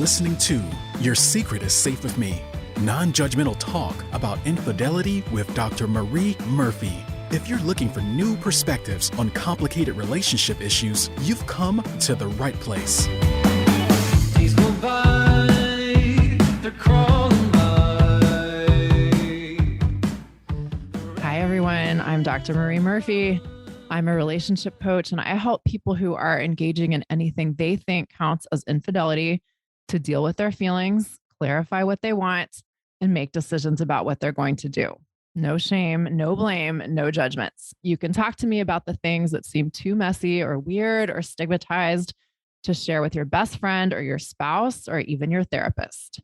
listening to Your Secret is Safe with Me, non-judgmental talk about infidelity with Dr. Marie Murphy. If you're looking for new perspectives on complicated relationship issues, you've come to the right place. Days go by, they're crawling by. Hi, everyone. I'm Dr. Marie Murphy. I'm a relationship coach, and I help people who are engaging in anything they think counts as infidelity to deal with their feelings, clarify what they want, and make decisions about what they're going to do. No shame, no blame, no judgments. You can talk to me about the things that seem too messy or weird or stigmatized to share with your best friend or your spouse or even your therapist.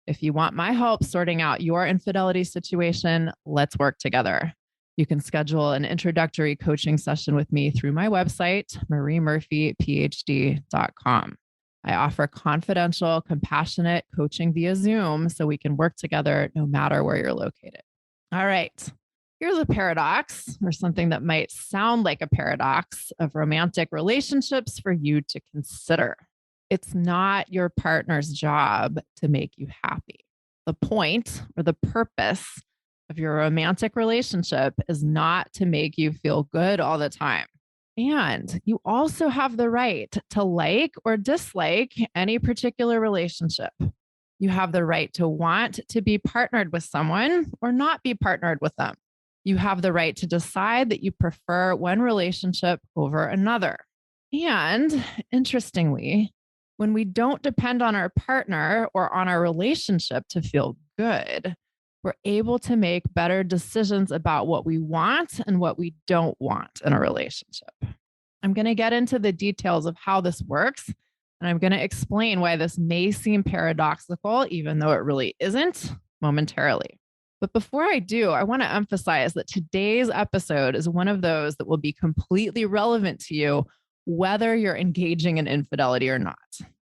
If you want my help sorting out your infidelity situation, let's work together. You can schedule an introductory coaching session with me through my website, mariemurphyphd.com. I offer confidential, compassionate coaching via Zoom so we can work together no matter where you're located. All right, here's a paradox, or something that might sound like a paradox of romantic relationships for you to consider. It's not your partner's job to make you happy. The point or the purpose of your romantic relationship is not to make you feel good all the time. And you also have the right to like or dislike any particular relationship. You have the right to want to be partnered with someone or not be partnered with them. You have the right to decide that you prefer one relationship over another. And interestingly, when we don't depend on our partner or on our relationship to feel good, we're able to make better decisions about what we want and what we don't want in a relationship. I'm going to get into the details of how this works, and I'm going to explain why this may seem paradoxical, even though it really isn't, momentarily. But before I do, I want to emphasize that today's episode is one of those that will be completely relevant to you, whether you're engaging in infidelity or not.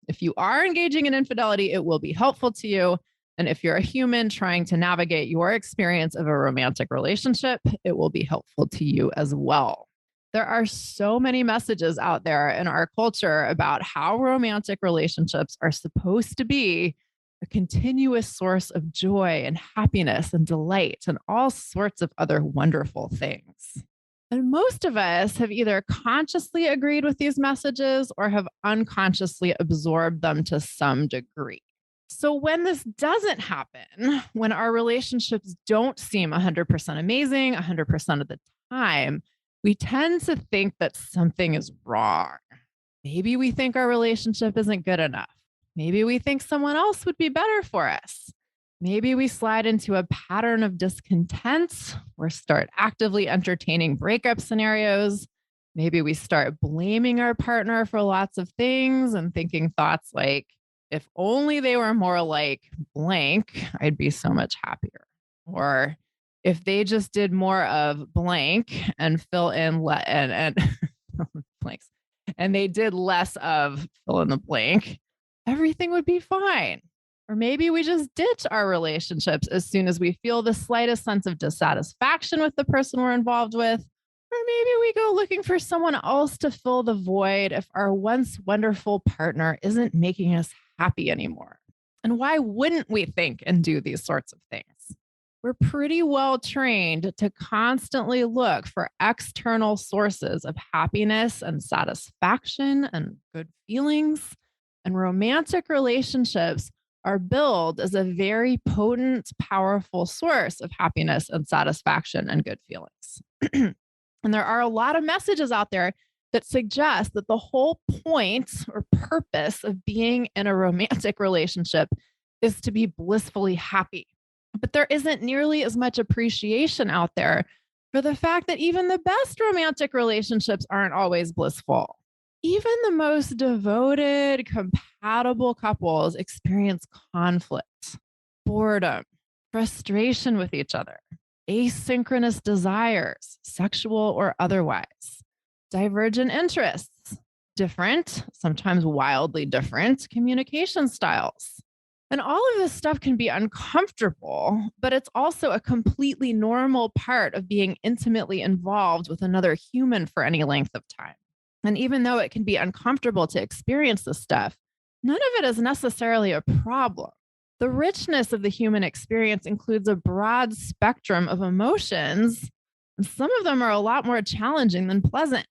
If you are engaging in infidelity, it will be helpful to you. And if you're a human trying to navigate your experience of a romantic relationship, it will be helpful to you as well. There are so many messages out there in our culture about how romantic relationships are supposed to be a continuous source of joy and happiness and delight and all sorts of other wonderful things. And most of us have either consciously agreed with these messages or have unconsciously absorbed them to some degree. So when this doesn't happen, when our relationships don't seem 100% amazing 100% of the time, we tend to think that something is wrong. Maybe we think our relationship isn't good enough. Maybe we think someone else would be better for us. Maybe we slide into a pattern of discontent or start actively entertaining breakup scenarios. Maybe we start blaming our partner for lots of things and thinking thoughts like, if only they were more like blank, I'd be so much happier. Or if they just did more of blank and fill in and blanks, and they did less of fill in the blank, everything would be fine. Or maybe we just ditch our relationships as soon as we feel the slightest sense of dissatisfaction with the person we're involved with. Or maybe we go looking for someone else to fill the void if our once wonderful partner isn't making us happy anymore. And why wouldn't we think and do these sorts of things? We're pretty well trained to constantly look for external sources of happiness and satisfaction and good feelings. And romantic relationships are billed as a very potent, powerful source of happiness and satisfaction and good feelings. And there are a lot of messages out there that suggest that the whole point or purpose of being in a romantic relationship is to be blissfully happy. But there isn't nearly as much appreciation out there for the fact that even the best romantic relationships aren't always blissful. Even the most devoted, compatible couples experience conflict, boredom, frustration with each other, asynchronous desires, sexual or otherwise, divergent interests, different, sometimes wildly different communication styles. And all of this stuff can be uncomfortable, but it's also a completely normal part of being intimately involved with another human for any length of time. And even though it can be uncomfortable to experience this stuff, none of it is necessarily a problem. The richness of the human experience includes a broad spectrum of emotions, and some of them are a lot more challenging than pleasant.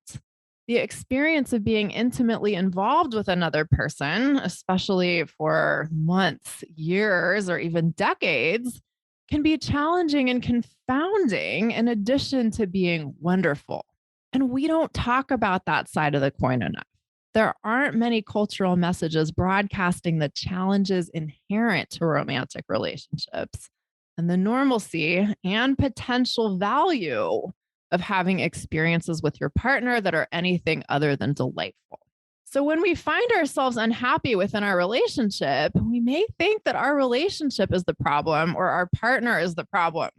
The experience of being intimately involved with another person, especially for months, years, or even decades, can be challenging and confounding in addition to being wonderful. And we don't talk about that side of the coin enough. There aren't many cultural messages broadcasting the challenges inherent to romantic relationships and the normalcy and potential value of having experiences with your partner that are anything other than delightful. So, when we find ourselves unhappy within our relationship, we may think that our relationship is the problem or our partner is the problem.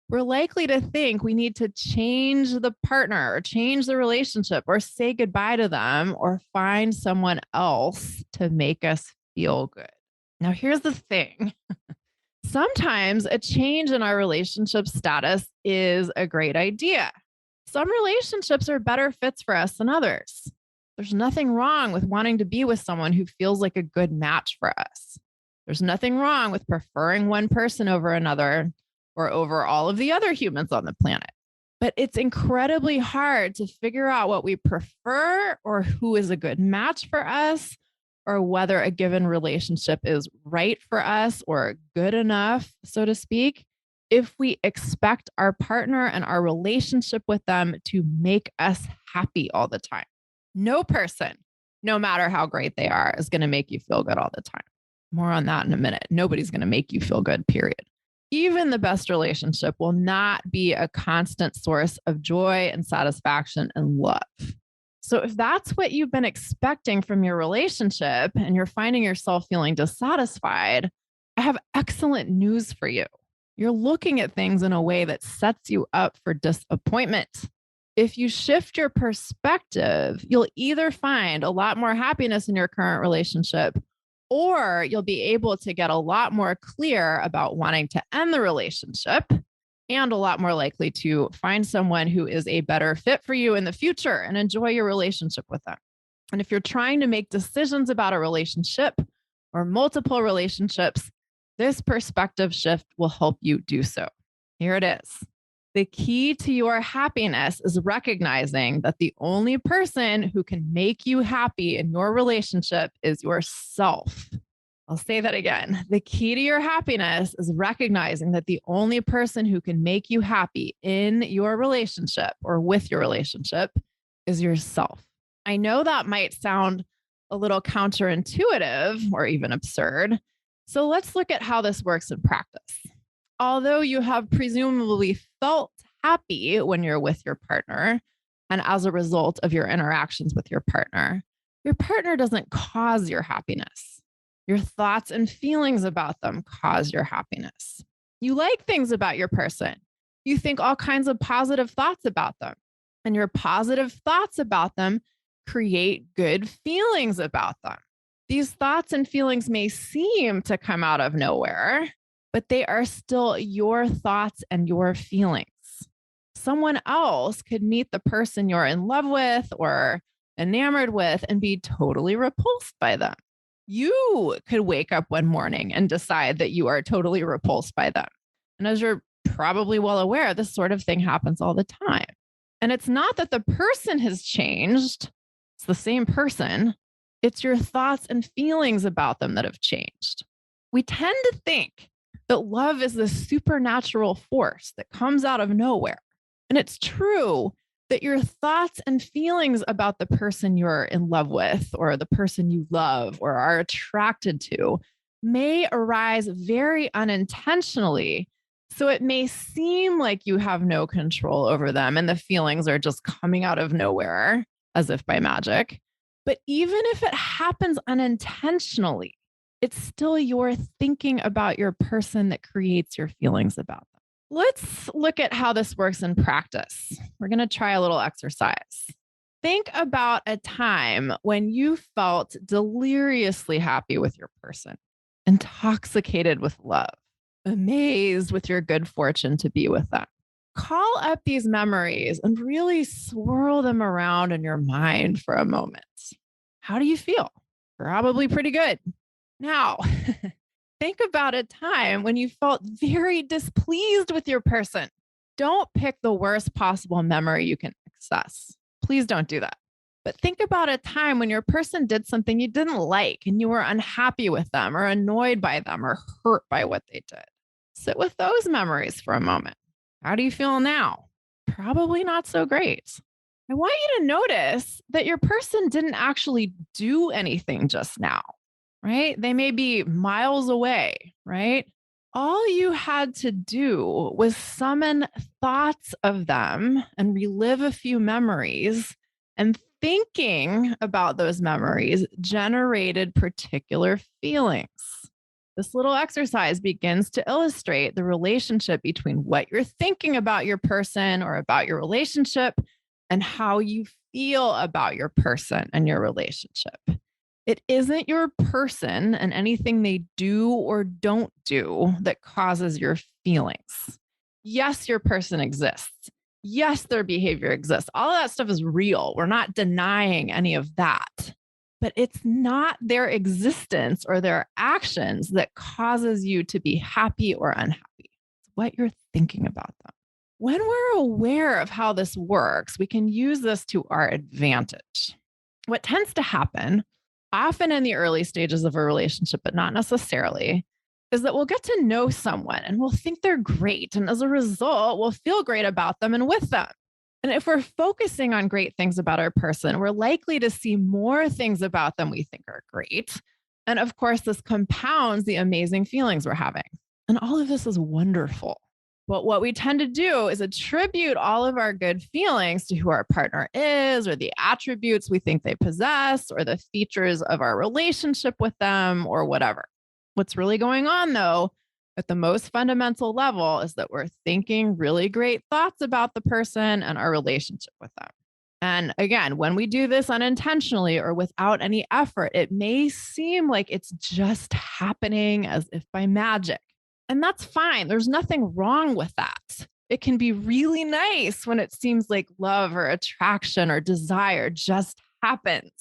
We're likely to think we need to change the partner or change the relationship or say goodbye to them or find someone else to make us feel good. Now, here's the thing. Sometimes a change in our relationship status is a great idea. Some relationships are better fits for us than others. There's nothing wrong with wanting to be with someone who feels like a good match for us. There's nothing wrong with preferring one person over another or over all of the other humans on the planet. But it's incredibly hard to figure out what we prefer or who is a good match for us or whether a given relationship is right for us or good enough, so to speak, if we expect our partner and our relationship with them to make us happy all the time. No person, no matter how great they are, is going to make you feel good all the time. More on that in a minute. Nobody's going to make you feel good, period. Even the best relationship will not be a constant source of joy and satisfaction and love. So, if that's what you've been expecting from your relationship and you're finding yourself feeling dissatisfied, I have excellent news for you. You're looking at things in a way that sets you up for disappointment. If you shift your perspective, you'll either find a lot more happiness in your current relationship, or you'll be able to get a lot more clear about wanting to end the relationship and a lot more likely to find someone who is a better fit for you in the future and enjoy your relationship with them. And if you're trying to make decisions about a relationship or multiple relationships, this perspective shift will help you do so. Here it is. The key to your happiness is recognizing that the only person who can make you happy in your relationship is yourself. I'll say that again. The key to your happiness is recognizing that the only person who can make you happy in your relationship or with your relationship is yourself. I know that might sound a little counterintuitive or even absurd. So let's look at how this works in practice. Although you have presumably felt happy when you're with your partner, and as a result of your interactions with your partner doesn't cause your happiness. Your thoughts and feelings about them cause your happiness. You like things about your person. You think all kinds of positive thoughts about them. And your positive thoughts about them create good feelings about them. These thoughts and feelings may seem to come out of nowhere, but they are still your thoughts and your feelings. Someone else could meet the person you're in love with or enamored with and be totally repulsed by them. You could wake up one morning and decide that you are totally repulsed by them. And as you're probably well aware, this sort of thing happens all the time. And it's not that the person has changed, it's the same person. It's your thoughts and feelings about them that have changed. We tend to think that love is this supernatural force that comes out of nowhere. And it's true that your thoughts and feelings about the person you're in love with or the person you love or are attracted to may arise very unintentionally. So it may seem like you have no control over them and the feelings are just coming out of nowhere as if by magic. But even if it happens unintentionally, it's still your thinking about your person that creates your feelings about them. Let's look at how this works in practice. We're going to try a little exercise. Think about a time when you felt deliriously happy with your person, intoxicated with love, amazed with your good fortune to be with them. Call up these memories and really swirl them around in your mind for a moment. How do you feel? Probably pretty good. Now, think about a time when you felt very displeased with your person. Don't pick the worst possible memory you can access. Please don't do that. But think about a time when your person did something you didn't like and you were unhappy with them or annoyed by them or hurt by what they did. Sit with those memories for a moment. How do you feel now? Probably not so great. I want you to notice that your person didn't actually do anything just now, right? They may be miles away, right? All you had to do was summon thoughts of them and relive a few memories. And thinking about those memories generated particular feelings. This little exercise begins to illustrate the relationship between what you're thinking about your person or about your relationship and how you feel about your person and your relationship. It isn't your person and anything they do or don't do that causes your feelings. Yes, your person exists. Yes, their behavior exists. All of that stuff is real. We're not denying any of that. But it's not their existence or their actions that causes you to be happy or unhappy. It's what you're thinking about them. When we're aware of how this works, we can use this to our advantage. What tends to happen, often in the early stages of a relationship, but not necessarily, is that we'll get to know someone and we'll think they're great. And as a result, we'll feel great about them and with them. And if we're focusing on great things about our person, we're likely to see more things about them we think are great. And of course, this compounds the amazing feelings we're having. And all of this is wonderful. But what we tend to do is attribute all of our good feelings to who our partner is, or the attributes we think they possess, or the features of our relationship with them, or whatever. What's really going on, though, at the most fundamental level, is that we're thinking really great thoughts about the person and our relationship with them. And again, when we do this unintentionally or without any effort, it may seem like it's just happening as if by magic. And that's fine. There's nothing wrong with that. It can be really nice when it seems like love or attraction or desire just happens.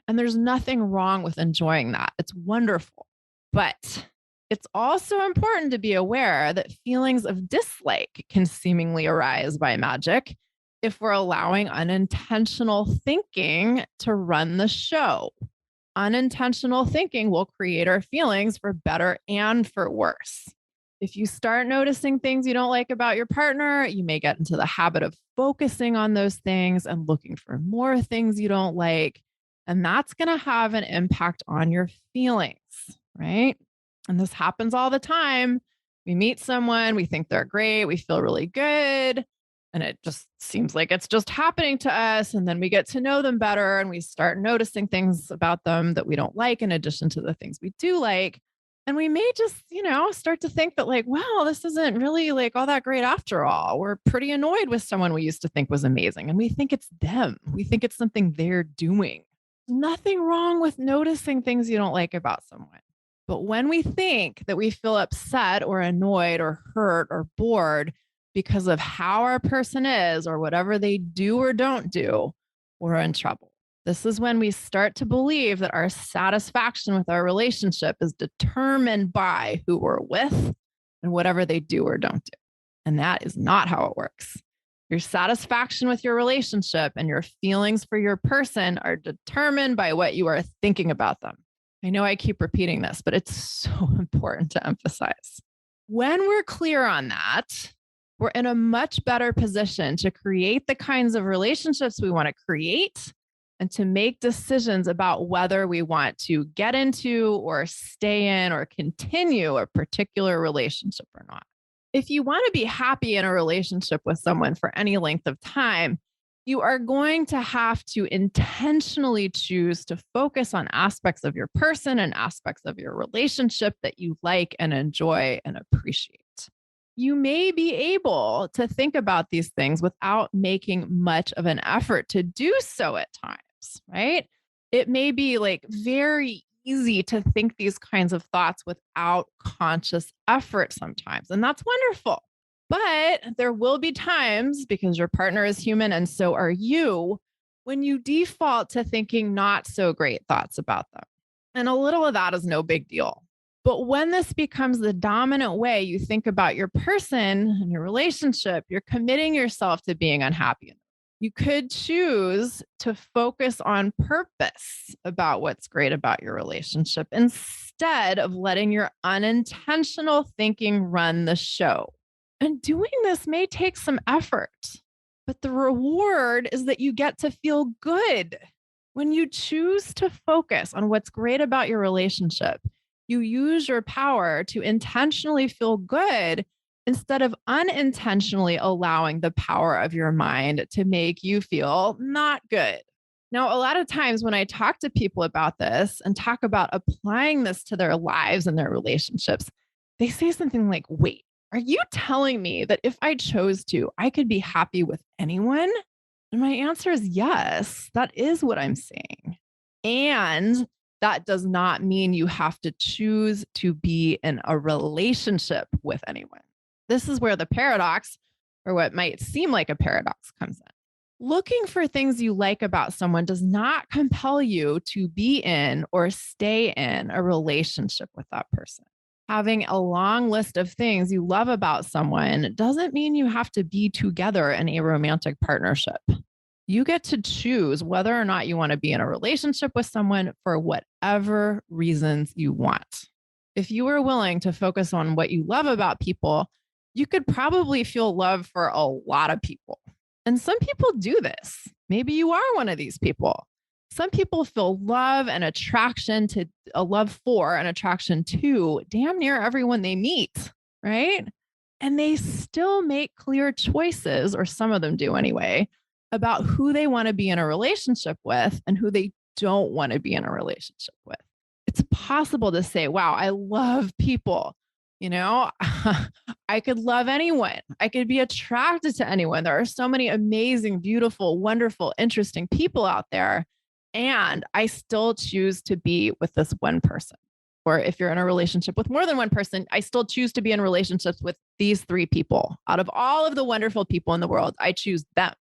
And there's nothing wrong with enjoying that. It's wonderful. But it's also important to be aware that feelings of dislike can seemingly arise by magic if we're allowing unintentional thinking to run the show. Unintentional thinking will create our feelings for better and for worse. If you start noticing things you don't like about your partner, you may get into the habit of focusing on those things and looking for more things you don't like. And that's going to have an impact on your feelings, right? And this happens all the time. We meet someone, we think they're great, we feel really good, and it just seems like it's just happening to us. And then we get to know them better and we start noticing things about them that we don't like in addition to the things we do like. And we may just, start to think that like, well, this isn't really like all that great after all. We're pretty annoyed with someone we used to think was amazing and we think it's them. We think it's something they're doing. Nothing wrong with noticing things you don't like about someone. But when we think that we feel upset or annoyed or hurt or bored because of how our person is or whatever they do or don't do, we're in trouble. This is when we start to believe that our satisfaction with our relationship is determined by who we're with and whatever they do or don't do. And that is not how it works. Your satisfaction with your relationship and your feelings for your person are determined by what you are thinking about them. I know I keep repeating this, but it's so important to emphasize. When we're clear on that, we're in a much better position to create the kinds of relationships we want to create and to make decisions about whether we want to get into or stay in or continue a particular relationship or not. If you want to be happy in a relationship with someone for any length of time, you are going to have to intentionally choose to focus on aspects of your person and aspects of your relationship that you like and enjoy and appreciate. You may be able to think about these things without making much of an effort to do so at times, right? It may be like very easy to think these kinds of thoughts without conscious effort sometimes, and that's wonderful. But there will be times, because your partner is human and so are you, when you default to thinking not so great thoughts about them. And a little of that is no big deal. But when this becomes the dominant way you think about your person and your relationship, you're committing yourself to being unhappy. You could choose to focus on purpose about what's great about your relationship instead of letting your unintentional thinking run the show. And doing this may take some effort, but the reward is that you get to feel good. When you choose to focus on what's great about your relationship, you use your power to intentionally feel good instead of unintentionally allowing the power of your mind to make you feel not good. Now, a lot of times when I talk to people about this and talk about applying this to their lives and their relationships, they say something like, wait, are you telling me that if I chose to, I could be happy with anyone? And my answer is yes, that is what I'm saying. And that does not mean you have to choose to be in a relationship with anyone. This is where the paradox, or what might seem like a paradox, comes in. Looking for things you like about someone does not compel you to be in or stay in a relationship with that person. Having a long list of things you love about someone doesn't mean you have to be together in a romantic partnership. You get to choose whether or not you want to be in a relationship with someone for whatever reasons you want. If you were willing to focus on what you love about people, you could probably feel love for a lot of people. And some people do this. Maybe you are one of these people. Some people feel love and attraction to a love for and attraction to damn near everyone they meet, right? And they still make clear choices, or some of them do anyway, about who they want to be in a relationship with and who they don't want to be in a relationship with. It's possible to say, wow, I love people. You know, I could love anyone. I could be attracted to anyone. There are so many amazing, beautiful, wonderful, interesting people out there. And I still choose to be with this one person. Or if you're in a relationship with more than one person, I still choose to be in relationships with these three people. Out of all of the wonderful people in the world, I choose them,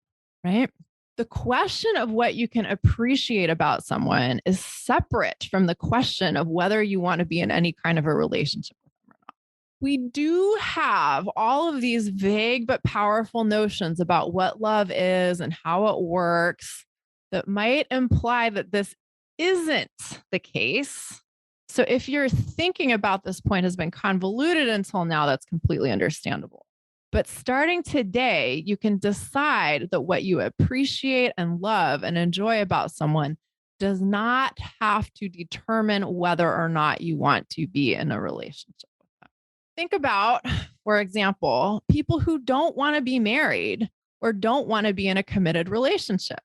right? The question of what you can appreciate about someone is separate from the question of whether you want to be in any kind of a relationship with them or not. We do have all of these vague but powerful notions about what love is and how it works that might imply that this isn't the case. So if your thinking about this point has been convoluted until now, that's completely understandable. But starting today, you can decide that what you appreciate and love and enjoy about someone does not have to determine whether or not you want to be in a relationship with them. Think about, for example, people who don't want to be married or don't want to be in a committed relationship.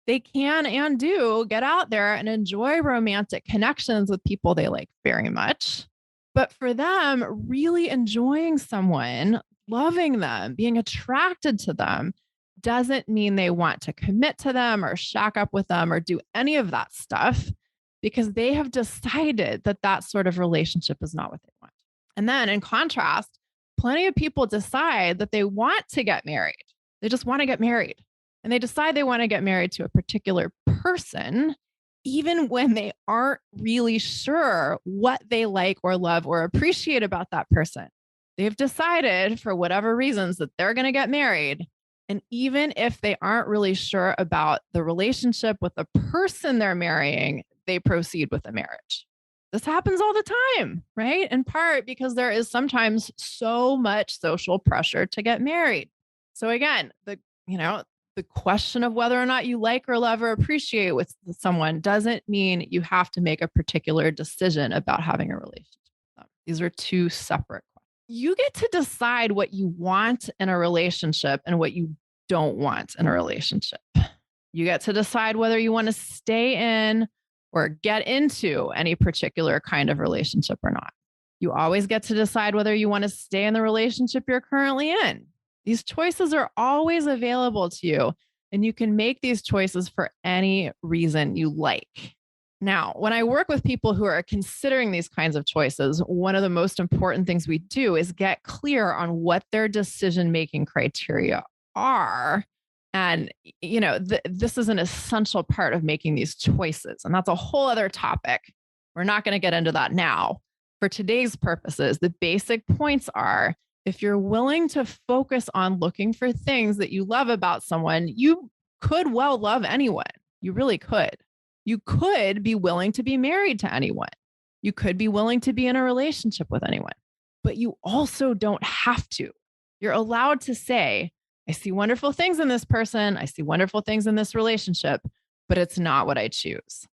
They can and do get out there and enjoy romantic connections with people they like very much. But for them, really enjoying someone, loving them, being attracted to them doesn't mean they want to commit to them or shack up with them or do any of that stuff, because they have decided that that sort of relationship is not what they want. And then in contrast, plenty of people decide that they want to get married. They just want to get married. And they decide they want to get married to a particular person, even when they aren't really sure what they like or love or appreciate about that person. They've decided for whatever reasons that they're going to get married. And even if they aren't really sure about the relationship with the person they're marrying, they proceed with the marriage. This happens all the time, right? In part because there is sometimes so much social pressure to get married. So again, the question of whether or not you like or love or appreciate with someone doesn't mean you have to make a particular decision about having a relationship with them. These are two separate questions. You get to decide what you want in a relationship and what you don't want in a relationship. You get to decide whether you want to stay in or get into any particular kind of relationship or not. You always get to decide whether you want to stay in the relationship you're currently in. These choices are always available to you, and you can make these choices for any reason you like. Now, when I work with people who are considering these kinds of choices, one of the most important things we do is get clear on what their decision-making criteria are. And, this is an essential part of making these choices. And that's a whole other topic. We're not going to get into that now. For today's purposes, the basic points are if you're willing to focus on looking for things that you love about someone, you could well love anyone. You really could. You could be willing to be married to anyone. You could be willing to be in a relationship with anyone, but you also don't have to. You're allowed to say, I see wonderful things in this person. I see wonderful things in this relationship, but it's not what I choose.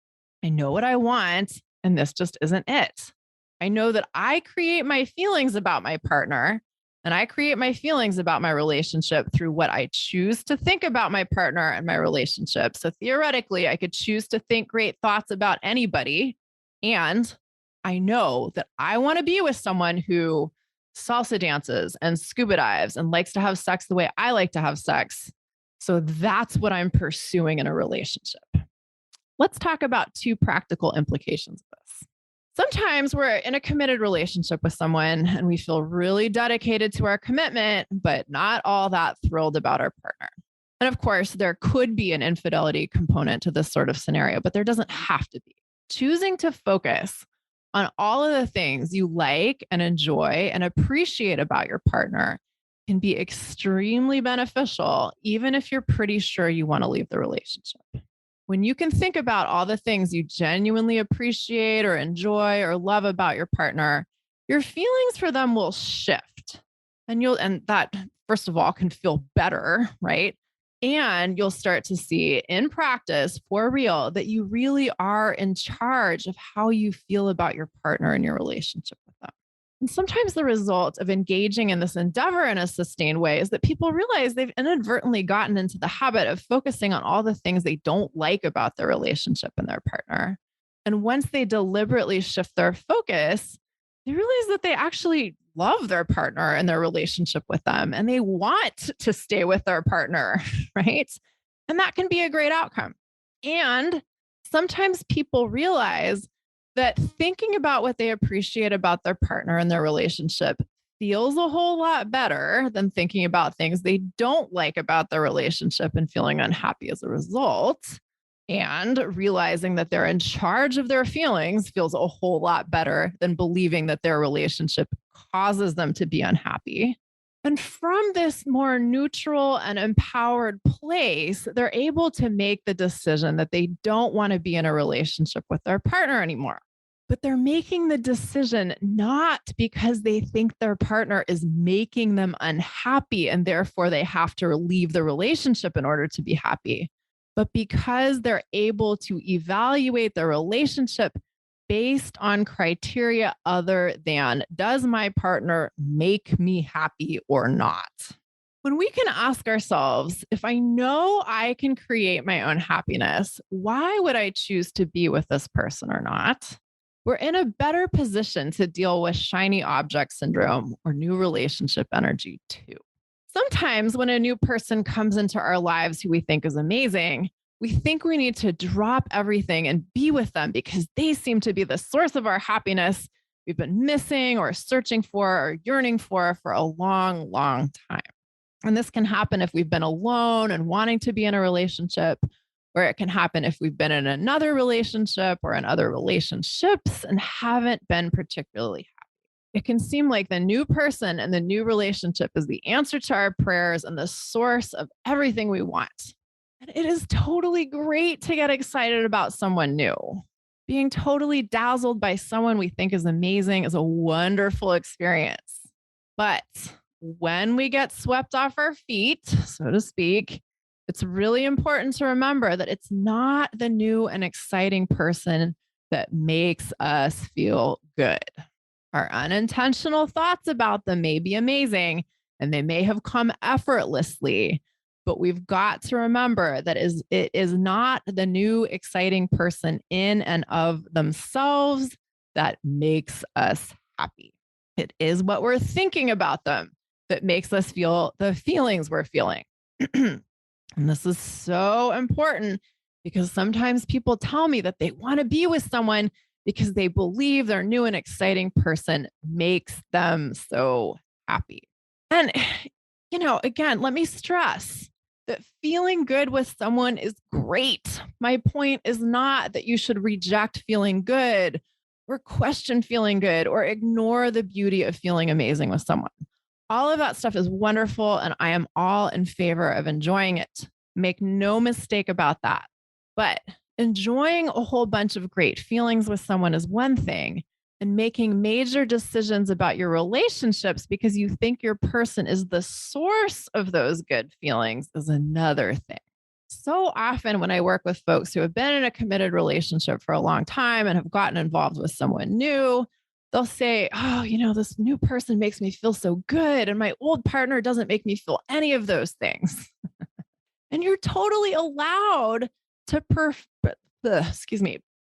I know what I want, and this just isn't it. I know that I create my feelings about my partner and I create my feelings about my relationship through what I choose to think about my partner and my relationship. So theoretically, I could choose to think great thoughts about anybody. And I know that I want to be with someone who salsa dances and scuba dives and likes to have sex the way I like to have sex. So that's what I'm pursuing in a relationship. Let's talk about two practical implications of this. Sometimes we're in a committed relationship with someone and we feel really dedicated to our commitment, but not all that thrilled about our partner. And of course, there could be an infidelity component to this sort of scenario, but there doesn't have to be. Choosing to focus on all of the things you like and enjoy and appreciate about your partner can be extremely beneficial, even if you're pretty sure you want to leave the relationship. When you can think about all the things you genuinely appreciate or enjoy or love about your partner, your feelings for them will shift. And that, first of all, can feel better, right? And you'll start to see in practice for real that you really are in charge of how you feel about your partner and your relationship with them. And sometimes the result of engaging in this endeavor in a sustained way is that people realize they've inadvertently gotten into the habit of focusing on all the things they don't like about their relationship and their partner. And once they deliberately shift their focus, they realize that they actually love their partner and their relationship with them, and they want to stay with their partner, right? And that can be a great outcome. And sometimes people realize that thinking about what they appreciate about their partner and their relationship feels a whole lot better than thinking about things they don't like about their relationship and feeling unhappy as a result. And realizing that they're in charge of their feelings feels a whole lot better than believing that their relationship causes them to be unhappy. And from this more neutral and empowered place, they're able to make the decision that they don't want to be in a relationship with their partner anymore. But they're making the decision not because they think their partner is making them unhappy and therefore they have to leave the relationship in order to be happy, but because they're able to evaluate the relationship based on criteria other than, does my partner make me happy or not? When we can ask ourselves, if I know I can create my own happiness, why would I choose to be with this person or not? We're in a better position to deal with shiny object syndrome or new relationship energy too. Sometimes when a new person comes into our lives who we think is amazing, we think we need to drop everything and be with them because they seem to be the source of our happiness we've been missing or searching for or yearning for a long, long time. And this can happen if we've been alone and wanting to be in a relationship, or it can happen if we've been in another relationship or in other relationships and haven't been particularly happy. It can seem like the new person and the new relationship is the answer to our prayers and the source of everything we want. And it is totally great to get excited about someone new. Being totally dazzled by someone we think is amazing is a wonderful experience. But when we get swept off our feet, so to speak, it's really important to remember that it's not the new and exciting person that makes us feel good. Our unintentional thoughts about them may be amazing and they may have come effortlessly, but we've got to remember that it is not the new exciting person in and of themselves that makes us happy. It is what we're thinking about them that makes us feel the feelings we're feeling. And this is so important because sometimes people tell me that they want to be with someone because they believe their new and exciting person makes them so happy. And, again, let me stress that feeling good with someone is great. My point is not that you should reject feeling good or question feeling good or ignore the beauty of feeling amazing with someone. All of that stuff is wonderful, and I am all in favor of enjoying it. Make no mistake about that. But enjoying a whole bunch of great feelings with someone is one thing, and making major decisions about your relationships because you think your person is the source of those good feelings is another thing. So often when I work with folks who have been in a committed relationship for a long time and have gotten involved with someone new, they'll say, oh, this new person makes me feel so good. And my old partner doesn't make me feel any of those things. And you're totally allowed to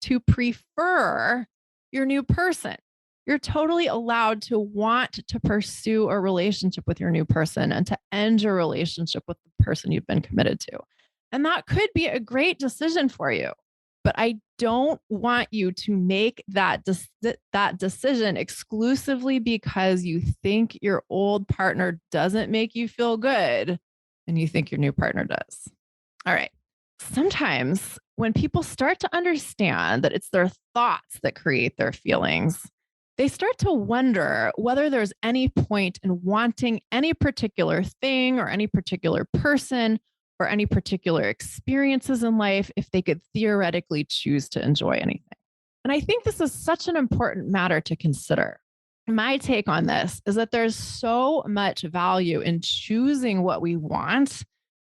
to prefer your new person. You're totally allowed to want to pursue a relationship with your new person and to end your relationship with the person you've been committed to. And that could be a great decision for you. But I don't want you to make that decision exclusively because you think your old partner doesn't make you feel good and you think your new partner does. All right. Sometimes when people start to understand that it's their thoughts that create their feelings, they start to wonder whether there's any point in wanting any particular thing or any particular person or any particular experiences in life if they could theoretically choose to enjoy anything. And I think this is such an important matter to consider. My take on this is that there's so much value in choosing what we want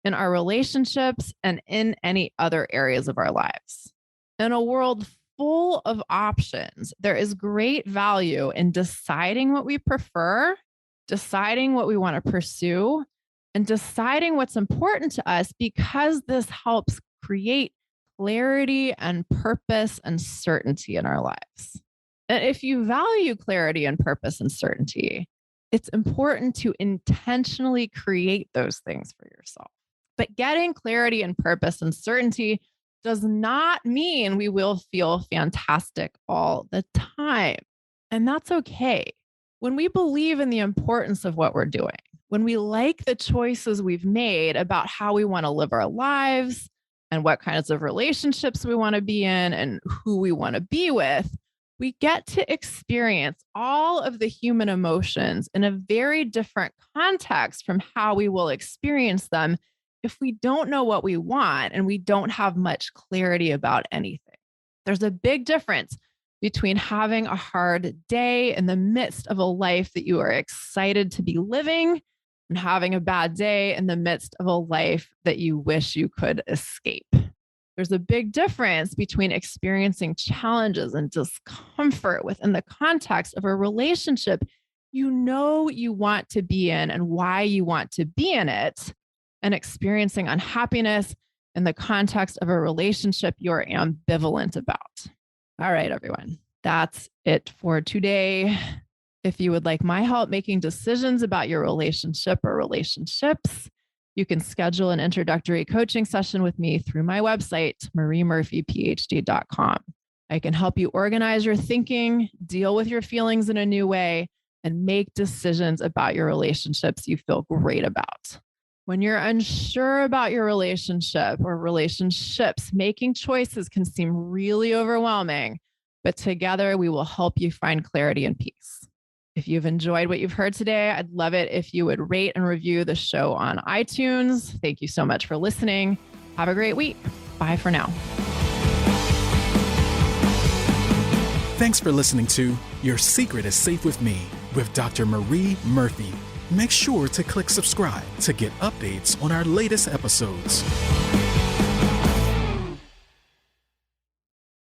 in our relationships and in any other areas of our lives. In a world full of options, there is great value in deciding what we prefer, deciding what we want to pursue, and deciding what's important to us because this helps create clarity and purpose and certainty in our lives. And if you value clarity and purpose and certainty, it's important to intentionally create those things for yourself. But getting clarity and purpose and certainty does not mean we will feel fantastic all the time. And that's okay. When we believe in the importance of what we're doing, when we like the choices we've made about how we want to live our lives and what kinds of relationships we want to be in and who we want to be with, we get to experience all of the human emotions in a very different context from how we will experience them if we don't know what we want and we don't have much clarity about anything. There's a big difference between having a hard day in the midst of a life that you are excited to be living and having a bad day in the midst of a life that you wish you could escape. There's a big difference between experiencing challenges and discomfort within the context of a relationship you know you want to be in and why you want to be in it, and experiencing unhappiness in the context of a relationship you're ambivalent about. All right, everyone, that's it for today. If you would like my help making decisions about your relationship or relationships, you can schedule an introductory coaching session with me through my website, mariemurphyphd.com. I can help you organize your thinking, deal with your feelings in a new way, and make decisions about your relationships you feel great about. When you're unsure about your relationship or relationships, making choices can seem really overwhelming, but together we will help you find clarity and peace. If you've enjoyed what you've heard today, I'd love it if you would rate and review the show on iTunes. Thank you so much for listening. Have a great week. Bye for now. Thanks for listening to Your Secret is Safe with Me with Dr. Marie Murphy. Make sure to click subscribe to get updates on our latest episodes.